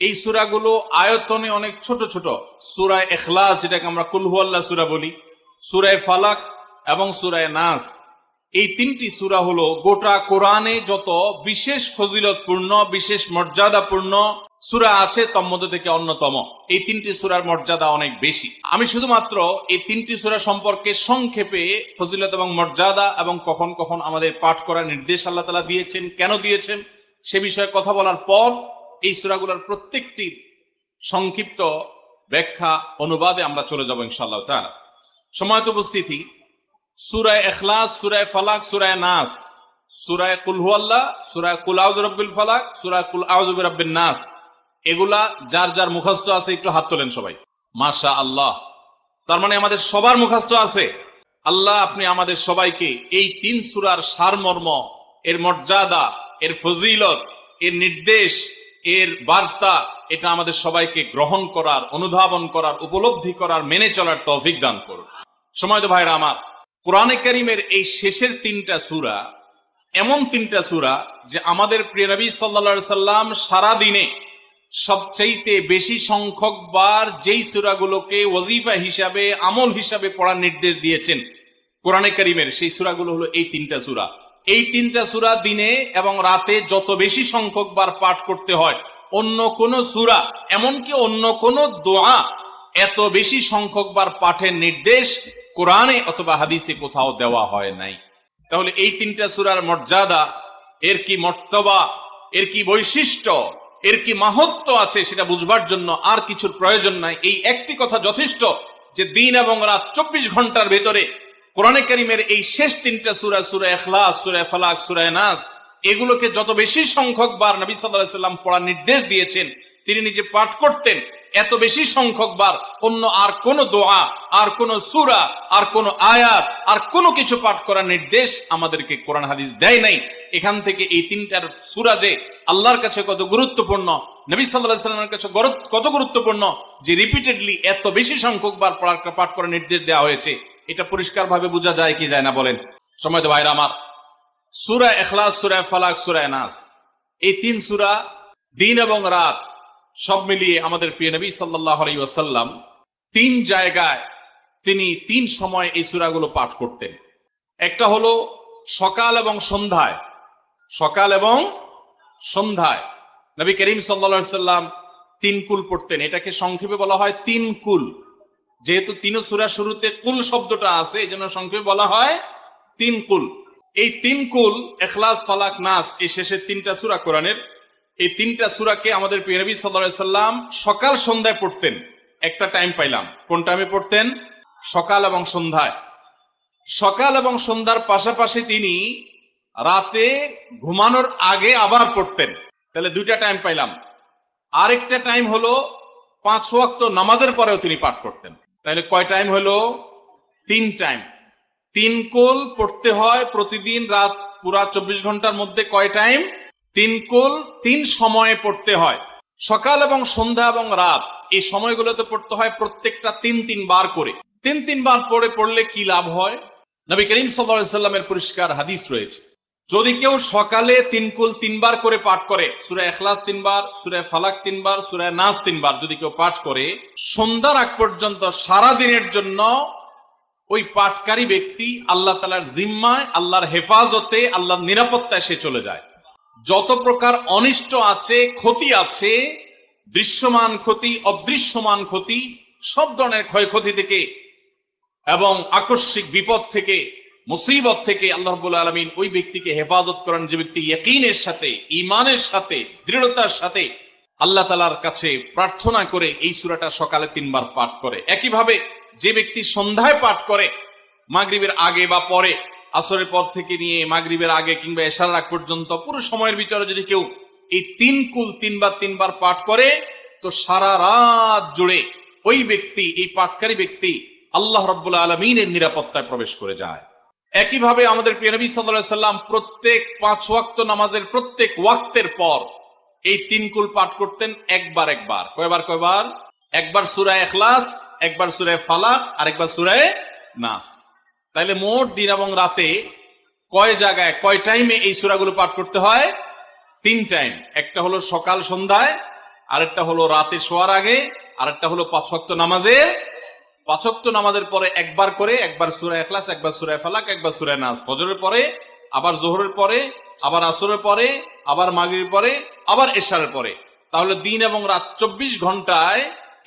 এই সূরাগুলো আয়তনে অনেক ছোট ছোট। সূরা ইখলাস, যেটাকে আমরা কুল হুয়াল্লাহ সূরা বলি, সূরা ফালাক এবং সূরা নাস, এই তিনটি সূরা হলো গোটা কোরআনে যত বিশেষ ফজিলতপূর্ণ, বিশেষ মর্যাদাপূর্ণ সূরা আছে তন্মধ্য থেকে অন্যতম। এই তিনটি সূরার মর্যাদা অনেক বেশি। আমি শুধুমাত্র এই তিনটি সূরা সম্পর্কে সংক্ষেপে ফজিলত এবং মর্যাদা এবং কখন কখন আমাদের পাঠ করার নির্দেশ আল্লাহ তাআলা দিয়েছেন, কেন দিয়েছেন সে বিষয়ে কথা বলার পর এই সূরাগুলোর প্রত্যেকটি সংক্ষিপ্ত ব্যাখ্যা অনুবাদে আমরা চলে যাব ইনশাআল্লাহ তাআলা। সময়ত উপস্থিতি, সূরা ইখলাস, সূরা ফালাক, সূরা নাস, সূরা কুল হুয়াল্লাহ, সূরা কুল আউযু বিরাব্বিল ফালাক, সূরা কুল আউযু বিরাব্বিন নাস, এগুলা যার যার মুখস্থ আছে একটু হাত তোলেন সবাই। মাশাআল্লাহ, তার মানে আমাদের সবার মুখস্থ আছে। আল্লাহ আপনি আমাদের সবাইকে এই তিন সূরার সারমর্ম, এর মর্যাদা, এর ফজিলত, এর নির্দেশ, এর বার্তা, এটা আমাদের সবাইকে গ্রহণ করার, অনুধাবন করার, উপলব্ধি করার, মেনে চলার তৌফিক দান করুন। সময়ত ভাইরা আমার, কোরআনে কারীমের এই শেষের তিনটা সূরা এমন তিনটা সূরা যে আমাদের প্রিয় নবী সাল্লাল্লাহু আলাইহি সাল্লাম সারা দিনে সবচাইতে বেশি সংখ্যক বার যেই সূরাগুলোকে ওয়াজিফা হিসাবে, আমল হিসাবে পড়ার নির্দেশ দিয়েছেন কোরআনে কারীমের, সেই সূরাগুলো হলো এই তিনটা সূরা। এই তিনটা সূরা দিনে এবং রাতে যত বেশি সংখ্যক বার পাঠ করতে হয়, অন্য কোন সূরা, এমনকি অন্য কোন দোয়া এত বেশি সংখ্যক বার পাঠের নির্দেশ কোরআনে অথবা হাদিসে কোথাও দেওয়া হয় নাই। তাহলে এই তিনটা সূরার মর্যাদা, এর কি মর্তবা, এর কি বৈশিষ্ট্য, এর কি মাহাত্ম্য আছে সেটা বুঝবার জন্য আর কিছুর প্রয়োজন নাই। এই একটি কথা যথেষ্ট যে দিন এবং রাত 24 ঘন্টার ভেতরে কোরআনে কারীমের এই শেষ তিনটা সূরা, সূরা ইখলাস, সূরা ফালাক, সূরা নাস, এগুলোকে যত বেশি সংখ্যক বার নবী সাল্লাল্লাহু আলাইহি সাল্লাম পড়ার নির্দেশ দিয়েছেন, তিনি নিজে পাঠ করতেন, এত বেশি সংখ্যক বার অন্য আর কোন দোয়া, আর কোন সূরা, আর কোন আয়াত, আর কোন কিছু পাঠ করার নির্দেশ আমাদেরকে কোরআন হাদিস দেয় নাই। এখান থেকে এই তিনটার সূরা যে আল্লাহর কাছে কত গুরুত্বপূর্ণ, নবী সাল্লাল্লাহু আলাইহি সাল্লামের কাছে কত গুরুত্বপূর্ণ, যে রিপিটেডলি এত বেশি সংখ্যক বার পাঠ করার নির্দেশ দেওয়া হয়েছে, এটা পরিষ্কার ভাবে বোঝা যায় কি যায় না বলেন? সময়ত ভাইরা আমার, সূরা ইখলাস, সূরা ফালাক, সূরা নাস, এই তিন সূরা দিন এবং রাত সব মিলিয়ে আমাদের প্রিয় নবী সাল্লাল্লাহু আলাইহি ওয়াসাল্লাম তিন জায়গায়, তিনি তিন সময় এই সূরাগুলো পাঠ করতেন। একটা হলো সকাল এবং সন্ধ্যায়। সকাল এবং সন্ধ্যায় নবী করিম সাল্লাল্লাহু আলাইহি ওয়াসাল্লাম তিন কুল পড়তেন। এটাকে সংক্ষেপে বলা হয় তিন কুল। যেহেতু তিন সূরার শুরুতে কুল শব্দটা আছে, এই জন্য সংক্ষেপে বলা হয় তিন কুল। এই তিন কুল, ইখলাস, ফালাক, নাস, এই শেষের তিনটা সূরা কোরআনের, এই তিনটা সূরাকে আমাদের প্রিয় নবী সাল্লাল্লাহু আলাইহি ওয়াসাল্লাম সকাল সন্ধ্যায় পড়তেন। একটা টাইম পাইলাম, কোন টাইমে পড়তেন? সকাল এবং সন্ধ্যায়। সকাল এবং সন্ধ্যার পাশাপাশি তিনি রাতে ঘুমানোর আগে আবার পড়তেন। তাহলে দুইটা টাইম পাইলাম। আরেকটা টাইম হলো 5 ওয়াক্ত নামাজের পরেও তিনি পাঠ করতেন। তাহলে কয় টাইম হলো? 3 টাইম। 3 কুল পড়তে হয় প্রতিদিন, রাত পুরা 24 ঘন্টার মধ্যে কয় টাইম? 3 কুল 3 সময়ে পড়তে হয়। সকাল এবং সন্ধ্যা এবং রাত এই সময়গুলোতে পড়তে হয় প্রত্যেকটা 3 বার করে। 3 বার পড়লে কি লাভ হয়? নবী করিম সাল্লাল্লাহু আলাইহি ওয়াসাল্লামের পরিষ্কার হাদিস রয়েছে, যদি কেউ সকালে 3 কুল 3 বার করে পাঠ করে, সূরা ইখলাস 3 বার, সূরা ফালাক 3 বার, সূরা নাস 3 বার যদি কেউ পাঠ করে, সন্ধ্যার আগ পর্যন্ত সারা দিনের জন্য ওই পাঠকারী ব্যক্তি আল্লাহ তাআলার জিম্মায়, আল্লাহর হেফাজতে, আল্লাহর নিরাপত্তায় সে চলে যায়। যত প্রকার অনিষ্ট আছে, ক্ষতি আছে, দৃশ্যমান ক্ষতি, অদৃশ্যমান ক্ষতি, সব ধরনের ক্ষয়ক্ষতি থেকে এবং আকস্মিক বিপদ থেকে, মুসিবত থেকে আল্লাহ রাব্বুল আলামিন ওই ব্যক্তিকে হেফাজত করেন, যে ব্যক্তি ইয়াকিনের সাথে, ঈমানের সাথে, দৃঢ়তার সাথে আল্লাহ তাআলার কাছে প্রার্থনা করে এই সূরাটা সকালে 3 বার পাঠ করে। একইভাবে যে ব্যক্তি সন্ধ্যায় পাঠ করে, মাগরিবের আগে বা পরে, আসরের পর থেকে নিয়ে মাগরিবের আগে কিংবা এশার আগ পর্যন্ত পুরো সময়ের ভিতরে যদি কেউ এই 3 কুল 3 বার পাঠ করে, তো সারা রাত জুড়ে ওই ব্যক্তি, এই পাঠকারী ব্যক্তি আল্লাহ রাব্বুল আলামিনের নিরাপত্তায় প্রবেশ করে যায়। একইভাবে আমাদের প্রিয় নবী সাল্লাল্লাহু আলাইহি ওয়াসাল্লাম প্রত্যেক 5 ওয়াক্ত নামাজের প্রত্যেক ওয়াক্তের পর এই 3 কুল পাঠ করতেন একবার। কয়বার? একবার সূরা ইখলাস, একবার সূরা ফালাক, আর একবার সূরা নাস। তাইলে মোট দিন এবং রাতে কয় জায়গায়, কয় টাইমে এই সূরাগুলো পাঠ করতে হয়? 3 টাইম। একটা হলো সকাল সন্ধ্যায়, আরেকটা হলো রাতে শোয়ার আগে, আরেকটা হলো 5 ওয়াক্ত নামাজের 5 ওয়াক্ত নামাজের পরে একবার করে, একবার সূরা ইখলাস, একবার সূরা ফালাক, একবার সূরা নাস, ফজরের পরে, আবার যোহরের পরে, আবার আসরের পরে, আবার মাগরিবের পরে, আবার এশারের পরে। তাহলে দিন এবং রাত 24 ঘন্টায়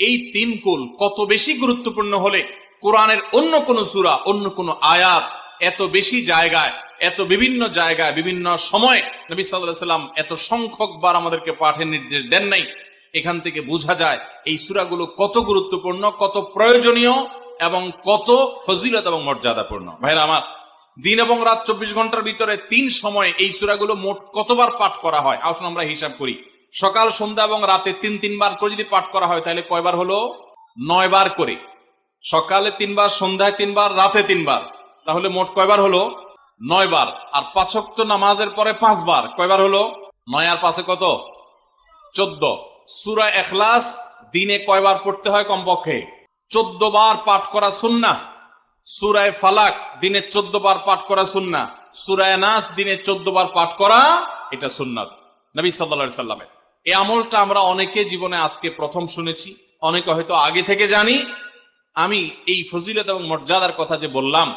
এই 3 কুল কত বেশি গুরুত্বপূর্ণ হলে কোরআনের অন্য কোন সূরা, অন্য কোন আয়াত এত বেশি জায়গায়, এত বিভিন্ন জায়গায়, বিভিন্ন সময় নবী সাল্লাল্লাহু আলাইহি ওয়াসাল্লাম এত সংখ্যক বার আমাদেরকে পাঠের নির্দেশ দেন নাই। এখান থেকে বোঝা যায় এই সূরাগুলো কত গুরুত্বপূর্ণ, কত প্রয়োজনীয় এবং কত ফজিলত এবং মর্যাদাপূর্ণ। ভাইরা আমার, দিন এবং রাত 24 ঘন্টার ভিতরে 3 সময় এই সূরাগুলো মোট কতবার পাঠ করা হয়? আসুন আমরা হিসাব করি। সকাল, সন্ধ্যা এবং রাতে 3 বার করে যদি পাঠ করা হয় তাহলে কয়বার হলো? 9 বার করে। সকালে 3 বার, সন্ধ্যায় 3 বার, রাতে 3 বার, তাহলে মোট কয়বার হলো? 9 বার। আর 5 ওয়াক্ত নামাজের পরে 5 বার, কয়বার হলো? 9 আর 5 কত? 14। সূরা ইখলাস দিনে কয়বার পড়তে হয়? কমপক্ষে 14 বার পাঠ করা সুন্নাহ। সূরা ফালাক দিনে 14 বার পাঠ করা সুন্নাহ। সূরা নাস দিনে 14 বার পাঠ করা, এটা সুন্নাত নবী সাল্লাল্লাহু আলাইহি সাল্লামের। এই আমলটা আমরা অনেকে জীবনে আজকে প্রথম শুনেছি, অনেকে হয়তো আগে থেকে জানি। আমি এই ফজিলত এবং মর্যাদার কথা যে বললাম,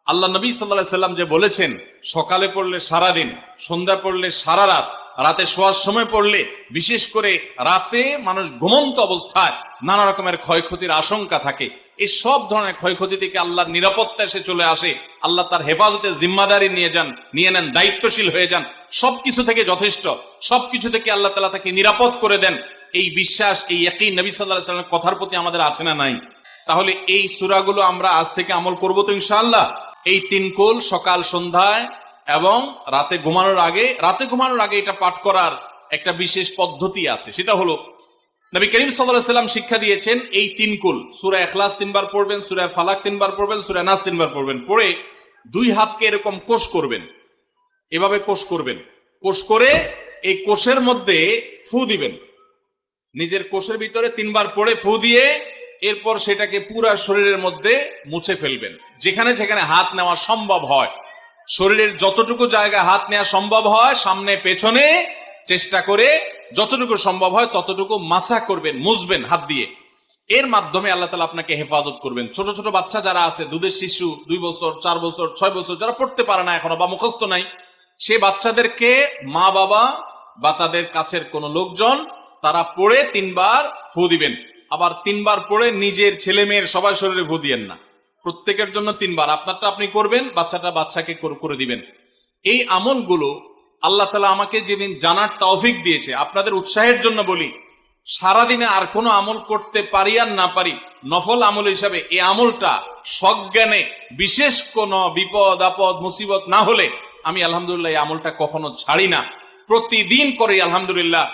আল্লাহ নবী সাল্লাল্লাহু আলাইহি সাল্লাম যে বলেছেন সকালে পড়লে সারা দিন, সন্ধ্যা পড়লে সারা রাত, রাতে শোয়ার সময় পড়লে, বিশেষ করে রাতে মানুষ ঘুমন্ত অবস্থায় নানা রকমের ক্ষয়ক্ষতির আশঙ্কা থাকে, এই সব ধরনের ক্ষয়ক্ষতি থেকে আল্লাহর নিরাপত্তা এসে চলে আসে। আল্লাহ তার হেফাজতের জিম্মাদারি নিয়ে নেন, দায়িত্বশীল হয়ে যান, সবকিছু থেকে যথেষ্ট, সবকিছু থেকে আল্লাহ তাআলা তাকে নিরাপদ করে দেন। এই বিশ্বাস, এই ইয়াকিন নবী সাল্লাল্লাহু আলাইহি সাল্লামের কথার প্রতি আমাদের আছে না নাই? তাহলে এই সূরাগুলো আমরা আজ থেকে আমল করব তো ইনশাআল্লাহ। এই 3 কুল সকাল, সন্ধ্যায় এবং রাতে ঘুমানোর আগে, এটা পাঠ করার একটা বিশেষ পদ্ধতি আছে। সেটা হলো নবী করিম সাল্লাল্লাহু আলাইহি সাল্লাম শিক্ষা দিয়েছেন এই 3 কুল, সূরা ইখলাস 3 বার পড়বেন, সূরা ফালাক 3 বার পড়বেন, সূরা নাস 3 বার পড়বেন। পড়ে 2 হাতকে এরকম কোষ করবেন, এভাবে কোষ করবেন। কোষ করে এই কোষের মধ্যে ফু দিবেন, নিজের কোষের ভিতরে 3 বার পড়ে ফু দিয়ে এরপর সেটাকে পুরা শরীরের মধ্যে মুছে ফেলবেন। যেখানে যেখানে হাত নেওয়া সম্ভব হয়, শরীরের যতটুকু জায়গা হাত নেওয়া সম্ভব হয়, সামনে পেছনে চেষ্টা করে যতটুকু সম্ভব হয় ততটুকু মাসা করবেন, মুছবেন হাত দিয়ে। এর মাধ্যমে আল্লাহ তাআলা আপনাকে হেফাজত করবেন। ছোট ছোট বাচ্চা যারা আছে, দুধের শিশু, 2 বছর, 4 বছর, 6 বছর, যারা পড়তে পারে না এখনো বা মুখস্থ নাই, সে বাচ্চাদেরকে মা বাবা বা তাদের কাছের কোন লোকজন তারা পড়ে 3 বার ফু দিবেন। আবার 3 বার পড়ে নিজের ছেলে মেয়ের সবার শরীরে ফু দিয়েন না, প্রত্যেকের জন্য 3 বার। আপনারটা আপনি করবেন, বাচ্চাকে করে দিবেন। এই আমলগুলো আল্লাহ তাআলা আমাকে যেদিন জানার তৌফিক দিয়েছে, আপনাদের উৎসাহের জন্য বলি, সারাদিনে আর কোনো আমল করতে পারি আর না পারি, নফল আমল হিসাবে এই আমলটা সজ্ঞানে, বিশেষ কোন বিপদ আপদ মুসিবত না হলে আমি আলহামদুলিল্লাহ এই আমলটা কখনো ছাড়ি না, প্রতিদিন করি আলহামদুলিল্লাহ।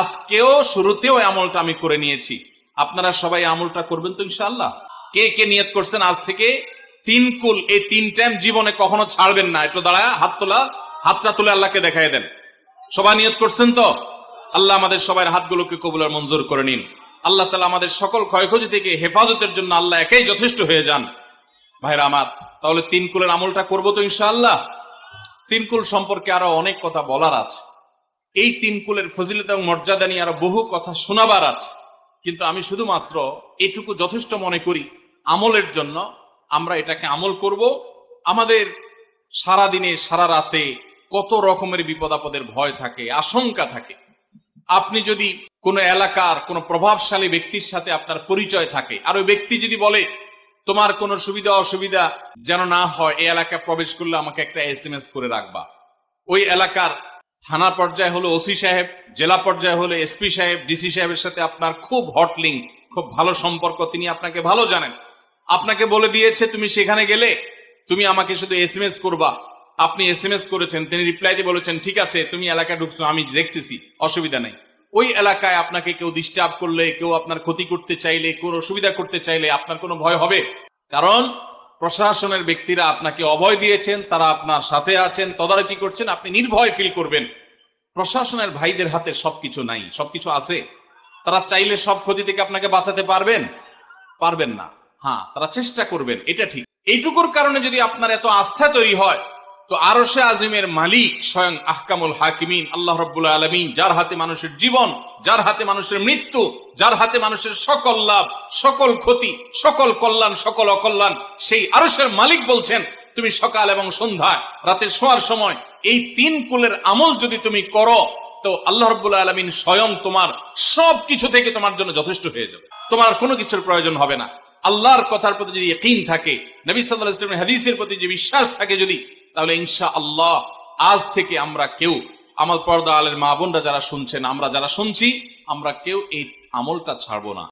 আজকেও শুরুতেও এই আমলটা আমি করে নিয়েছি। আপনারা সবাই আমলটা করবেন তো ইনশাআল্লাহ? কে কে নিয়ত করছেন আজ থেকে 3 কুল এই 3 টাইম জীবনে কখনো ছাড়বেন না? একটু দাঁড়ায় হাতটা তুলে আল্লাহকে দেখাই দেন। সবাই নিয়ত করছেন তো? আল্লাহ আমাদের সবার হাতগুলোকে কবুল আর মঞ্জুর করে নিন। আল্লাহ তাআলা আমাদের সকল ক্ষয়ক্ষতি থেকে হেফাজতের জন্য আল্লাহ একাই যথেষ্ট হয়ে যান। ভাইরা আমার, তাহলে 3 কুলের আমলটা করবো তো ইনশাআল্লাহ? 3 কুল সম্পর্কে আরো অনেক কথা বলার আছে, এই 3 কুলের ফজিলত এবং মর্যাদা নিয়ে আরো বহু কথা শোনাবার আছে, কিন্তু আমি শুধুমাত্র এটুকু যথেষ্ট মনে করি আমলের জন্য। আমরা এটাকে আমল করব। আমাদের সারা দিনে সারা রাতে কত রকমের বিপদ আপদের ভয় থাকে, আশঙ্কা থাকে। আপনি যদি কোনো এলাকার কোনো প্রভাবশালী ব্যক্তির সাথে আপনার পরিচয় থাকে, আর ওই ব্যক্তি যদি বলে তোমার কোনো সুবিধা অসুবিধা যেন না হয়, এই এলাকায় প্রবেশ করলে আমাকে একটা SMS করে রাখবা। ওই এলাকার থানা পর্যায়ে হলো ওসি সাহেব, জেলা পর্যায়ে হলো SP সাহেব, DC সাহেবের সাথে আপনার খুব হট লিঙ্ক, খুব ভালো সম্পর্ক, তিনি আপনাকে ভালো জানেন। আপনাকে বলে দিয়েছে তুমি সেখানে গেলে তুমি আমাকে শুধু SMS করবা। আপনি SMS করেছেন, তিনি রিপ্লাই দিয়ে বলেছেন ঠিক আছে তুমি এলাকায় ঢুকছো, আমি দেখতেছি, অসুবিধা নেই। ওই এলাকায় আপনাকে কেউ ডিস্টার্ব করলে, কেউ আপনার ক্ষতি করতে চাইলে, কোনো অসুবিধা করতে চাইলে আপনার কোনো ভয় হবে? কারণ প্রশাসনের ব্যক্তিরা আপনাকে অভয় দিয়েছেন, তারা আপনার সাথে আছেন, তদারকি করছেন, আপনি নির্ভয় ফিল করবেন। প্রশাসনের ভাইদের হাতে সবকিছু নাই, সবকিছু আছে। তারা চাইলে সব ক্ষতি থেকে আপনাকে বাঁচাতে পারবেন না। হ্যাঁ, তারা চেষ্টা করবেন, এটা ঠিক। এইটুকুর কারণে যদি আপনার এত আস্থা তৈরি হয় তো আরশে আজিমের মালিক স্বয়ং আহকামুল হাকিমিন আল্লাহ রাব্বুল আলামিন, যার হাতে মানুষের জীবন, যার হাতে মানুষের মৃত্যু, যার হাতে মানুষের সকল লাভ, সকল ক্ষতি, সকল কল্যাণ, সকল অকল্যাণ, সেই আরশের মালিক বলছেন তুমি সকাল এবং সন্ধ্যায় রাতে শোয়ার সময় এই 3 কুলের আমল যদি তুমি করো, তো আল্লাহ রাব্বুল আলামিন স্বয়ং তোমার সবকিছু থেকে তোমার জন্য যথেষ্ট হয়ে যাবে, তোমার কোনো কিছুর প্রয়োজন হবে না। আল্লাহর কথার প্রতি যদি ইয়াকিন থাকে, নবী সাল্লাল্লাহু আলাইহি ওয়াসাল্লামের হাদিসের প্রতি যে বিশ্বাস থাকে যদি, তাহলে ইনশাআল্লাহ আজ থেকে আমরা কেউ, আমার পর্দা আলের মা বোনরা যারা শুনছেন, আমরা যারা শুনছি, আমরা কেউ এই আমলটা ছাড়বো না।